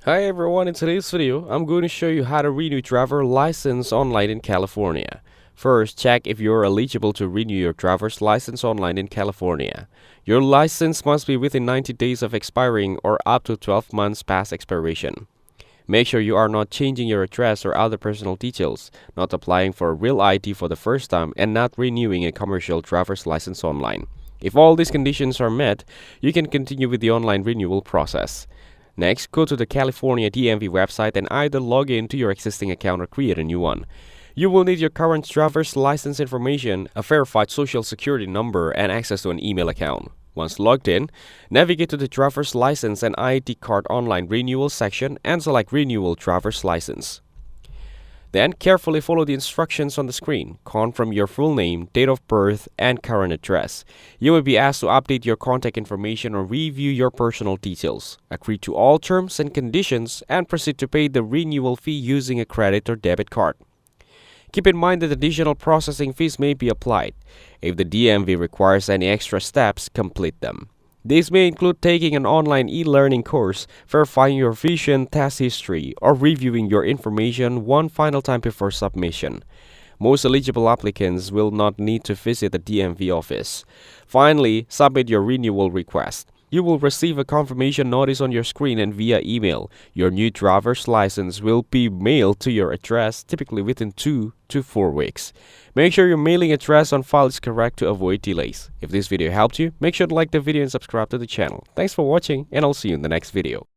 Hi everyone, in today's video, I'm going to show you how to renew driver license online in California. First, check if you're eligible to renew your driver's license online in California. Your license must be within 90 days of expiring or up to 12 months past expiration. Make sure you are not changing your address or other personal details, not applying for a real ID for the first time, and not renewing a commercial driver's license online. If all these conditions are met, you can continue with the online renewal process. Next, go to the California DMV website and either log in to your existing account or create a new one. You will need your current driver's license information, a verified social security number, and access to an email account. Once logged in, navigate to the driver's license and ID card online renewal section and select Renewal Driver's License. Then, carefully follow the instructions on the screen. Confirm your full name, date of birth, and current address. You will be asked to update your contact information or review your personal details. Agree to all terms and conditions and proceed to pay the renewal fee using a credit or debit card. Keep in mind that additional processing fees may be applied. If the DMV requires any extra steps, complete them. These may include taking an online e-learning course, verifying your vision test history, or reviewing your information one final time before submission. Most eligible applicants will not need to visit the DMV office. Finally, submit your renewal request. You will receive a confirmation notice on your screen and via email. Your new driver's license will be mailed to your address typically within 2 to 4 weeks. Make sure your mailing address on file is correct to avoid delays. If this video helped you, make sure to like the video and subscribe to the channel. Thanks for watching, and I'll see you in the next video.